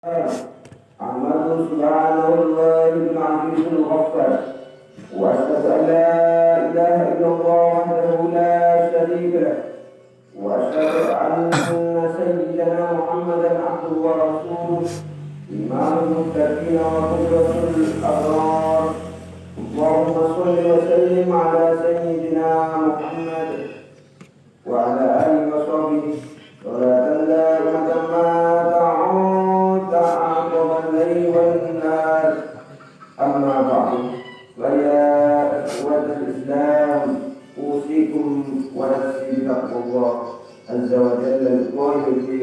أحمد سبحانه الله العزيز الغفار وأشهد أن لا إله إلا الله وحده لا شريك له وأشهد أن سيدنا محمدا عبده ورسوله إمام المتقين وقدوة الأبرار اللهم صل وسلم على سيدنا محمد وعلى آله وصحبه صلاة دائمة ما تعاقب الليل والنهار أما بعد فيا إخوة الإسلام أوصيكم ونفسي بتقوى الله عز وجل القائل في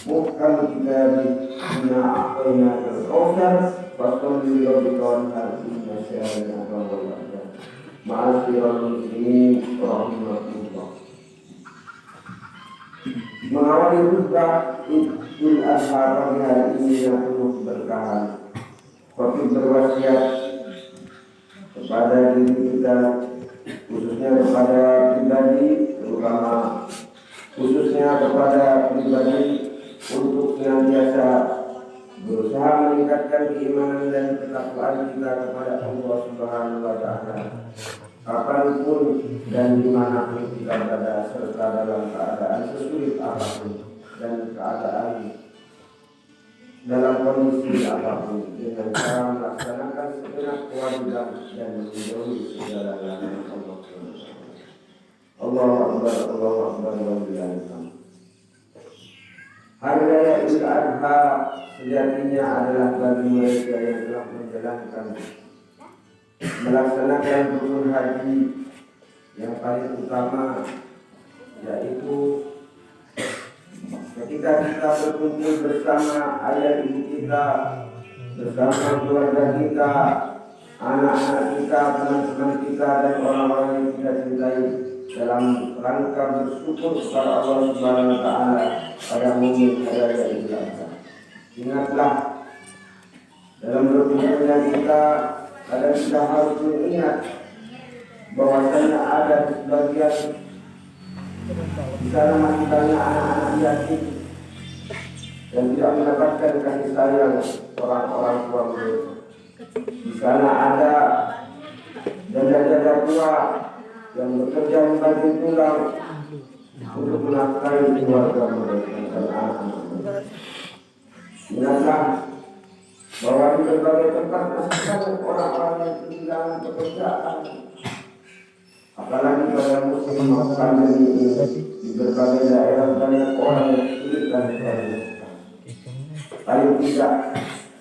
محكم كتابه إنا أعطيناك الكوثر فصل لربك وانحر إن شانئك هو الأبتر. معاشر المسلمين رحمكم الله. Mengawali khutbah Idul Adha pagi hari ini yang penuh berkah, Khotib berwasiat kepada diri kita, khususnya kepada pribadi, terutama khususnya kepada pribadi untuk senantiasa berusaha meningkatkan keimanan dan ketakwaan kita kepada Allah Subhanahu wa Ta'ala. Kapanpun dan dimanapun kita berada, serta dalam keadaan sesulit apapun dan keadaan dalam kondisi apapun, dengan cara melaksanakan segenap kewajiban dan menjauhi segala larangan Allah. Allahu Akbar, Allahu Akbar, walillahil hamd. Hari Raya Idul Adha sejatinya adalah bagi mereka yang telah menjalankan melaksanakan rukun haji yang paling utama, yaitu ketika kita berkumpul bersama ayah ibu kita, bersama keluarga kita, anak-anak kita, teman-teman kita, dan orang-orang yang kita cintai dalam rangka bersyukur kepada Allah Subhanahu wa Ta'ala pada momen hari raya Idul Adha. Ingatlah dalam berkumpulnya kita, kita harus mengingat bahwasanya ada sebagian di sana masih banyak anak-anak yatim dan tidak mendapatkan kasih sayang orang-orang tua mereka. Di sana ada janda-janda tua yang bekerja membagi tulang untuk menafkahi keluarga mereka dan anak-anak mereka. Ingatlah bahwa di berbagai tempat masih banyak orang-orang yang kehilangan pekerjaan. Apalagi pada musim pandemi ini, di berbagai daerah banyak orang yang kesulitan mencari. Paling tidak,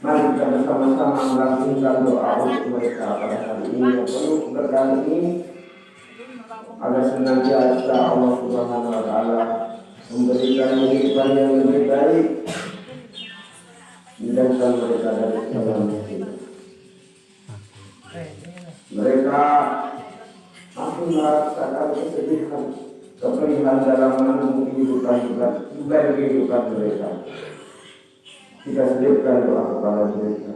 mari kita bersama-sama melakukan doa untuk mereka pada hari ini yang penuh berkah ini, agar senantiasa Allah Subhanahu wa Ta'ala memberikan kehidupan yang lebih baik, menjauhkan mereka dari segala musibah. Mereka masih merasakan kesedihan, keperihan dalam menanggung kehidupan mereka. Kita selipkan doa kepada mereka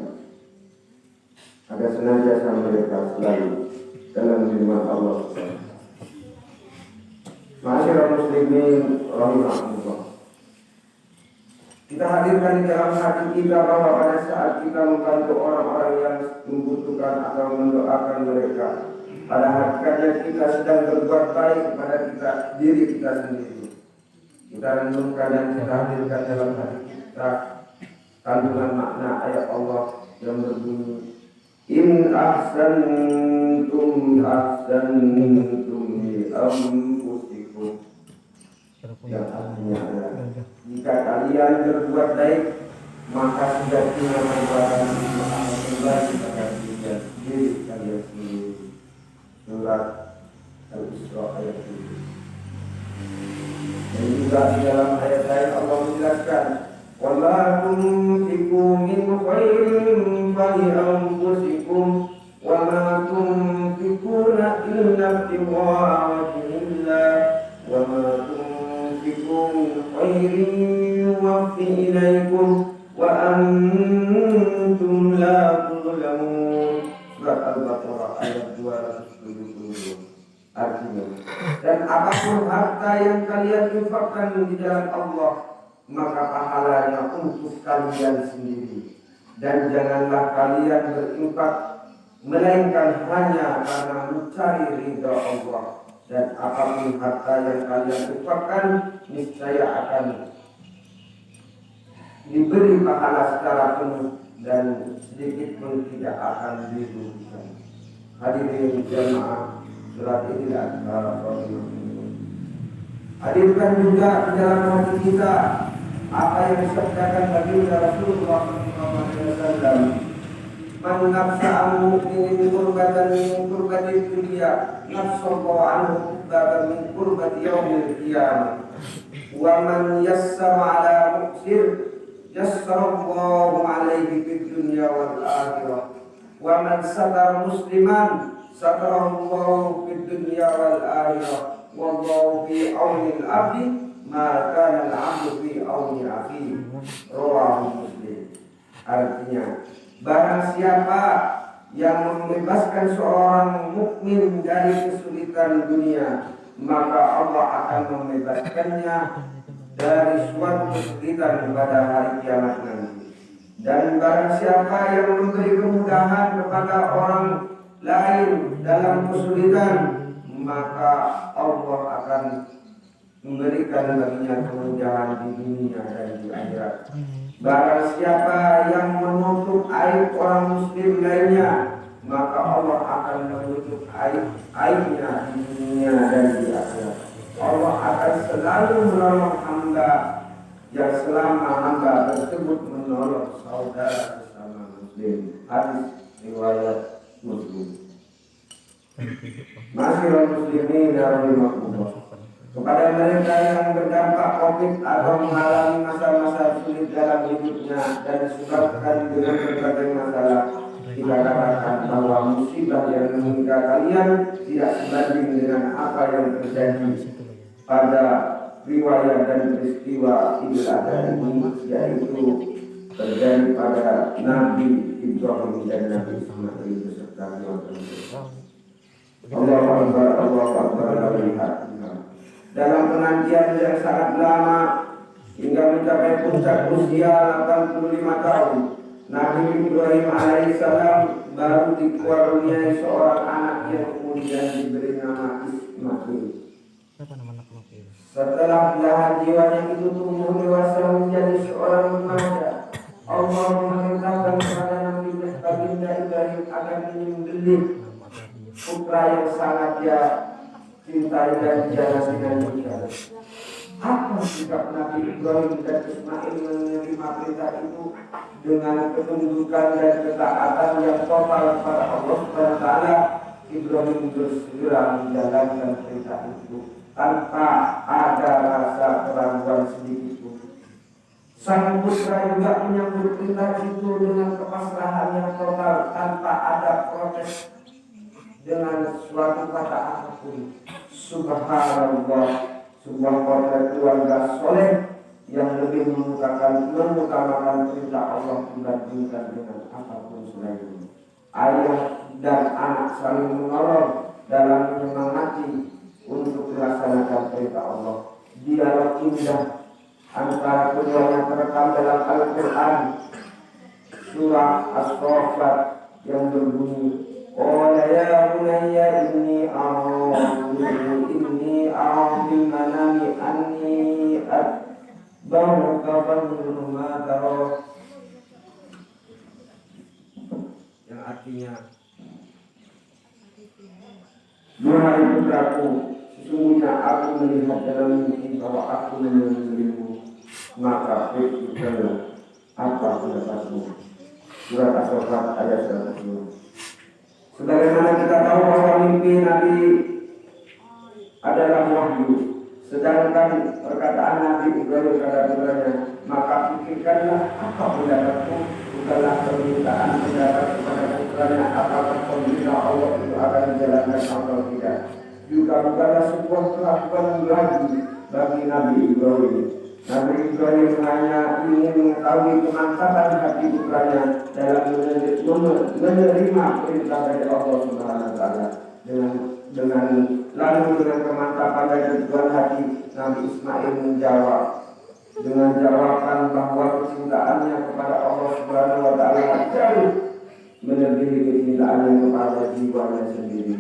agar senantiasa mereka selalu dalam firman Allah. Ma'asyiral muslimin rahimahumullah. Kita hadirkan di dalam hati kita bahwa pada saat kita membantu orang-orang yang membutuhkan atau mendoakan mereka, pada hakikatnya kita sedang berbuat baik kepada diri kita sendiri. Kita renungkan dan kita hadirkan dalam hati kita kandungan makna ayat Allah yang berbunyi, In ahsantum li anfusikum, yang artinya adalah jika kalian berbuat baik, maka sejatinya perbuatan itu akan kembali pada diri kalian sendiri. Surat Al-Isra ayat 7. Dan juga di dalam ayat lain Allah menjelaskan, وَلَا تُنْفِقُوا مِنْ خَيْرٍ فَلِأَنْفُسِكُمْ وَمَا تُنْفِقُونَ إِلَّا ابْتِغَاءَ وَجْهِ اللَّهِ وَمَا تُنْفِقُوا مِنْ خَيْرٍ يُوَفَّ إِلَيْكُمْ وَأَنْتُمْ لَا تُظْلَمُونَ. Surat Al-Baqarah ayat 272. Artinya, dan apapun harta yang kalian infakkan di jalan Allah, maka pahalanya untuk kalian sendiri. Dan janganlah kalian berinfak melainkan hanya karena mencari ridha Allah. Dan apapun harta yang kalian infakkan niscaya akan diberi pahala secara penuh dan sedikit pun tidak akan dirugikan. Hadirin jamaah surat Idul Adha. Hadirkan juga di dalam hati kita apa yang disabdakan baginda Rasulullah SAW. Man nafsa'al mu'minin kurbatan min kurbati dunya nafsallahu anhu kurbatan min kurbati yaumil qiyamah. Wa man yassara ala mu'sir yassarallahu alaihi fid dunya wal akhirah. Wa man satara musliman satarallahu fid dunya wal akhirah. Wallahu fi auni al-abdi ma kana al-abdu fi auni akhihi. Rawahu Muslim. Artinya, barang siapa yang membebaskan seorang mukmin dari kesulitan dunia, maka Allah akan membebaskannya dari suatu kesulitan pada hari kiamat nanti. Dan barang siapa yang memberi kemudahan kepada orang lain dalam kesulitan, maka Allah akan memberikan baginya kemudahan di dunia dan di akhirat. Barang siapa yang menutup aib orang muslim lainnya, maka Allah akan menutup aibnya di dunia dan di akhirat. Allah akan selalu menolong hamba yang selama hamba tersebut menolong saudara sesama muslim. Hadis riwayat Muslim. Masyiral muslimin rahimakumullah. Kepada mereka yang berdampak COVID atau mengalami masa-masa sulit dalam hidupnya dan disebabkan dengan berbagai masalah, kita katakan bahwa musibah yang menimpa kalian tidak sebanding dengan apa yang terjadi pada riwayat dan peristiwa Idul Adha ini, yaitu terjadi pada Nabi Ibrahim dan Nabi Ismail beserta keluarga. Allahu Akbar, Allahu Akbar. Dalam penantian yang sangat lama hingga mencapai puncak usia 85 tahun, Nabi Ibrahim alaihissalam baru dikaruniai seorang anak yang kemudian diberi nama Ismail. Setelah belahan jiwanya itu tumbuh dewasa menjadi seorang remaja, Allah memerintahkan kepada Nabi baginda Ibrahim agar menyembelih putra yang sangat dia cintai dan jalan dengan dia. Apa sikap Nabi Ibrahim dan Ismail menerima perintah itu? Dengan ketundukan dan ketaatan yang total kepada Allah Subhanahu wa taala, Ibrahim bersegera menjalankan perintah itu tanpa ada rasa keraguan sedikit pun. Sang putra juga menyambut perintah itu dengan kepasrahan yang total tanpa ada protes dengan suatu kata apapun. Subhanallah, sebuah potret keluarga soleh yang lebih mengutamakan perintah Allah dibandingkan dengan apapun selain. Ayah dan anak saling menolong dalam menyemangati untuk melaksanakan perintah Allah. Dialog indah antara keduanya terekam dalam Al-Quran surah As-Saffat yang berbunyi, qala ya bunayya inni a'udzu bil manami anni adbahuka fanzur ma tara, yang artinya, duhai putraku, sesungguhnya aku melihat dalam mimpi bahwa aku menyembelihmu, maka pikirkanlah apa pendapatmu. Surat As-Saffat ayat 110. Sebagaimana kita tahu bahwa mimpi Nabi adalah wahyu, sedangkan perkataan Nabi Ibrahim kepada putranya, maka pikirkanlah apa pendapatmu, bukanlah permintaan pendapat kepada putranya apakah perintah Allah itu akan dijalankan atau tidak. Juga bukanlah sebuah kelakuan lagi bagi Nabi Ibrahim. Nabi Ibrahim hanya ingin mengetahui kemantapan hati putranya dalam menerima perintah dari Allah Subhanahu wa taala. Dengan kemantapan dan tujuan hati, Nabi Ismail menjawab, dengan jawaban bahwa kecintaannya kepada Allah Subhanahu wa taala jauh melebihi kecintaannya kepada jiwanya sendiri,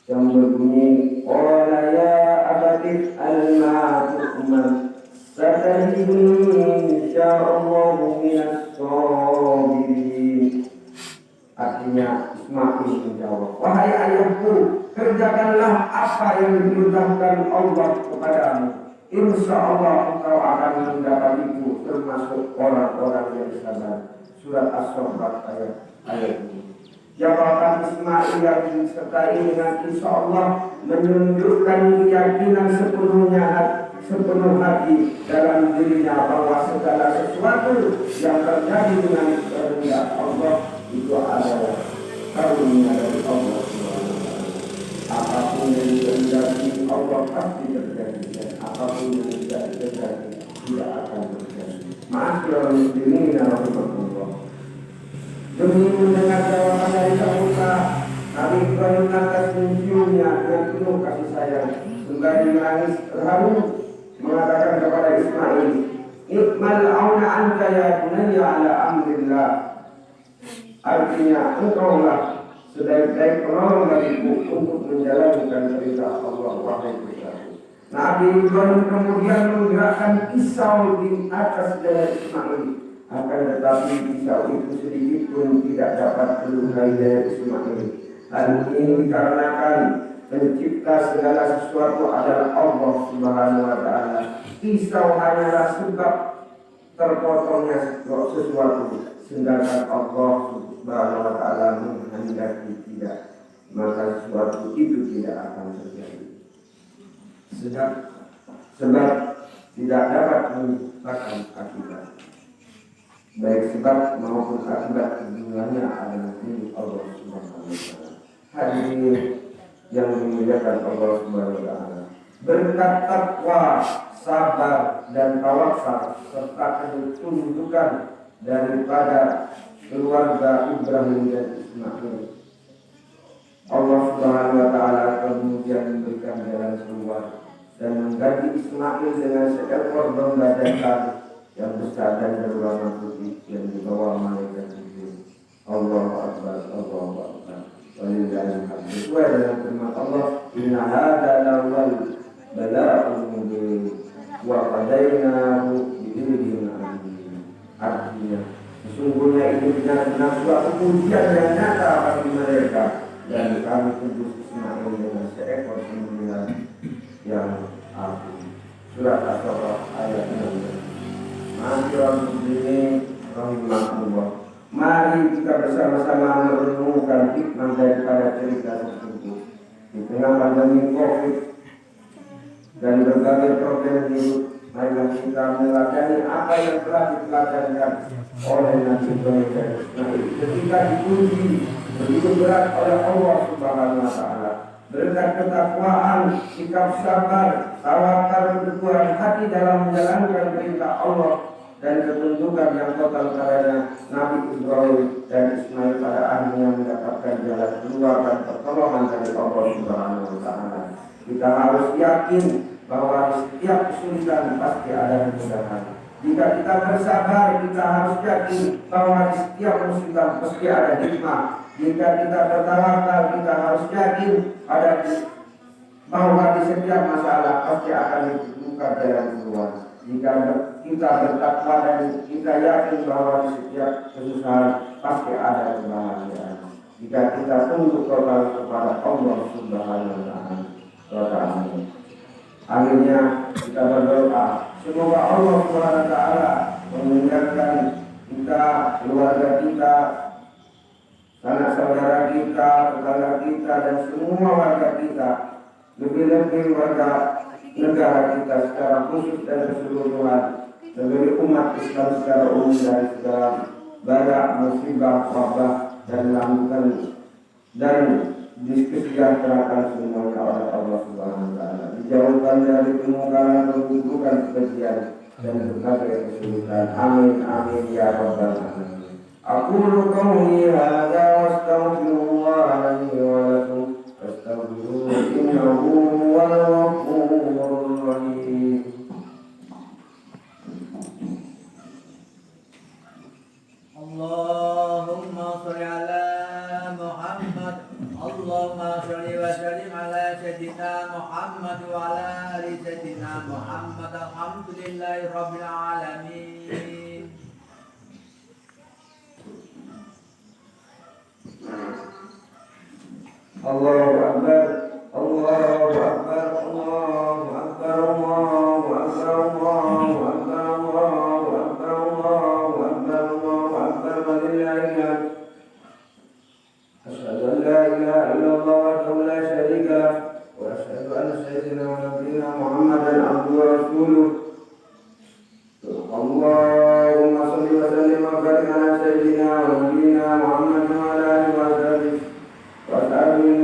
yang berbunyi qala ya abadi al-ma'tu'man satajiduni insyaallahu minas sabirin. Artinya Ismail menjawab, wahai ayahku, kerjakanlah apa yang diperintahkan Allah kepadamu. Insya Allah engkau akan mendapatiku termasuk orang-orang yang sabar. Surat As-Saffat ayat ini. Jawaban Ismail yang disertai dengan insya Allah menunjukkan keyakinan sepenuh hati dalam dirinya bahwa segala sesuatu yang terjadi dengan kehendak Allah itu adalah karunia dari Allah Subhanahu wa taala. Apapun yang dikehendaki Allah pasti terjadi, dan apapun yang tidak terjadi tidak akan terjadi. Ma'asyiral muslimin rahimakumullah. Demi mendengar jawaban dari Musa, Nabi Ibrahim lantas menciumnya dengan penuh kasih sayang, sembari menangis terharu mengatakan kepada Ismail, "Ikmal auna anta ya bunayya ala amrillah." Artinya, engkaulah sebaik-baik penolong bagiku untuk menjalankan perintah Allah, wahai putraku. Nabi Ibrahim kemudian menggerakkan pisau di atas dada Ismail. Akan tetapi pisau itu sedikit pun tidak dapat melukai dada Ismail. Hal ini dikarenakan pencipta segala sesuatu adalah Allah Subhanahu wa taala. Pisau hanyalah sebab terpotongnya sesuatu, sedangkan Allah Subhanahu wa taala menghendaki tidak, maka sesuatu itu tidak akan terjadi. Sebab tidak dapat menyebabkan akibat, baik sebab maupun akibat keduanya adalah milik Allah Subhanahu wa taala. Hadirin yang dimuliakan Allah Subhanahu wa taala, berkat takwa, sabar dan tawakal serta ketundukan daripada keluarga Ibrahim dan Ismail, Allah Subhanahu wa taala kemudian memberikan jalan keluar dan mengganti Ismail dengan seekor domba jantan yang besar dan berwarna putih yang dibawa malaikat Jibril. Allahu akbar, Allahu akbar. Walillahil hamd. Sesuai dengan firman Allah, inna hadza lawal bala'ul mubin wa qadainahu bi'ilmin alim. Artinya, sesungguhnya itu benar-benar suatu ujian yang nyata bagi mereka, dan kami tebus Ismail dengan seekor sembelihan yang agung. Surat As-Saffat ayat 16. Ma'asyiral muslimin rahimakumullah. Mari kita bersama-sama merenungkan hikmah daripada cerita tersebut. Di tengah pandemi Covid dan berbagai problem hidup, marilah kita meneladani apa yang telah dipelajarkan oleh Nabi Ibrahim dan Ismail ketika diuji begitu berat oleh Allah Subhanahu wa taala. Berkat ketakwaan, sikap sabar, tawakal, keteguhan hati dalam menjalankan perintah Allah dan ketundukan yang total karena Nabi Ibrahim dan Ismail pada akhirnya mendapatkan jalan keluar dan pertolongan dari Allah Subhanahu wa taala. Kita harus yakin bahwa di setiap kesulitan pasti ada kemudahan. Jika kita bersabar, kita harus yakin bahwa di setiap musibah pasti ada hikmah. Jika kita bertawakal, kita harus yakin bahwa di setiap masalah pasti akan dibuka jalan keluar. Jika kita bertakwa dan kita yakin bahwa di setiap kesusahan pasti ada kebahagiaan. Jika kita tunduk total kepada Allah Subhanahu wa taala. Akhirnya kita berdoa, semoga Allah Subhanahu wa taala memudahkan kita, keluarga kita, sanak saudara kita, tetangga kita, dan semua warga kita, lebih-lebih warga negara kita secara khusus dan keseluruhan, lebih umat Islam secara umum dari segala banyak musibah, wabah dan lamputan dan diskesejahterakan semuanya oleh Allah Subhanahu wa taala. Dijauhkan dari kemungkaran, keburukan, kekejian dan berbagai kesulitan. Amin amin ya rabbal alamin. Aqulu qawli hadza wa astaghfirullah li wa lakum fastaghfiruhu innahu huwal ghafurur rahim. Allahumma sholli ala Muhammad. Allahumma sholli wa sallim ala sayyidina Muhammad wa ala ali sayyidina Muhammad. Alhamdulillahi rabbil alamin. Allahu Akbar, Allahu Akbar, Allahu Akbar, Allahu Akbar, Allahu Akbar, Allahu Akbar, Allahu Akbar, Allahu Akbar, walillahil hamd. Asyhadu an la ilaha illallah wahdahu la syarika lah wa asyhadu anna sayyidina wa nabiyyina Muhammadan abduhu wa rasuluh. Allahumma shalli wa sallim wa barik ala sayyidina wa nabiyyina Muhammadin wa ala alihi wa sahbihi وَتَعْلِمْ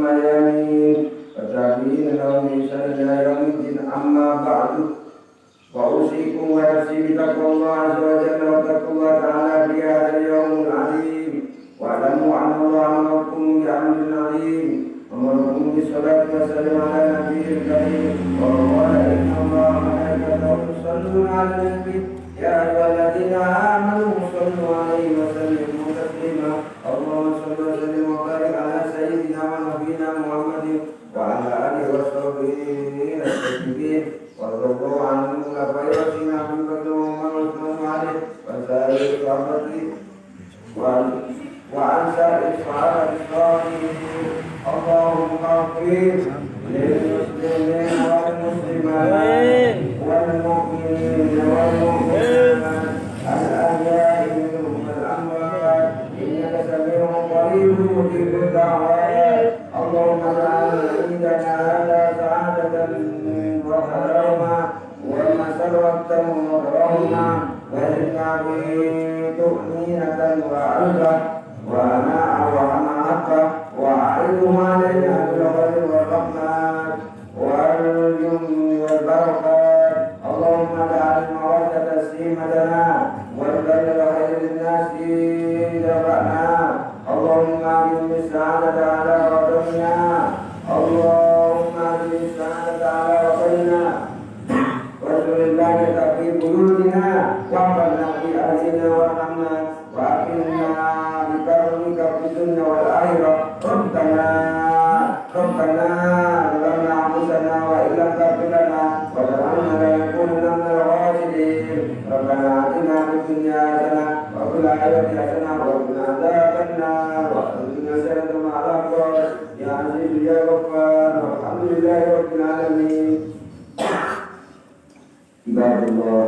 مَيَامِينَ وَتَعْبِينَ لَهُمْ بِإِحْسَانٍ إِلَى يَوْمِ الدِّينِ أَمَّا بَعْدُ وَأُوصِيكُمْ وَنَفْسِي بِتَقْوَى الله عَزَّ وَجَلَّ وَاتَّقُوا الله تعالى في هذا اليوم العظيم واعلموا أن الله أمركم بأمر عظيم أمركم بالصلاة والسلام على نبيه الكريم وقال إن الله وملائكته يصلون على النبي يا أيها الذين آمنوا صلوا عليه وسلموا تسليما اللهم صل وسلم وبارك على سيدنا ونبينا محمد وعلى آله وصحبه الطيبين وارض الله عن الخلفاء الراشدين أبي بكر وعمر وعثمان وعلي وسائر الصحابة وعن سائر الصحابة الصالحين اللهم اغفر للمسلمين والمسلمات والمؤمنين والمؤمنات الأحياء منهم والأموات إنك سميع قريب مجيب الدعوات اللهم اجعل عيدنا هذا سعادة وكرما ومسرة وكرما وزدنا به طمأنينة وعزة وهناء ومحبة وأعينه علينا بالخير والرحمة واليمن والبركات اللهم اجعل المودة سيمتنا والبر خير الناس دفعنا اللهم أعن السعادة على وطننا اللهم أعن السعادة على وطننا واشر البركة في بيوتنا واحفظنا في أهلنا وارحمنا وأكرمنا بكرمك في الدنيا والآخرة ربنا ظلمنا أنفسنا وإن لم تغفر لنا وترحمنا لنكونن من الخاسرين ربنا آتنا في الدنيا حسنة وفي الآخرة حسنة وقنا عذاب النار وأخرجنا سنة مع الأبرار يا عزيز يا غفار والحمد لله رب العالمين. عباد الله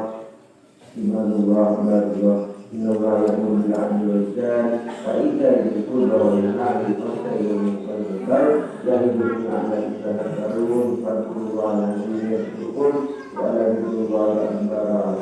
إن الله يأمر بالعدل والإحسان وإيتاء ذي القربى وينهى عن الفحشاء والمنكر والبغي يعظكم لعلكم تذكرون فاذكروا الله العظيم يذكركم ولذكر الله أكبر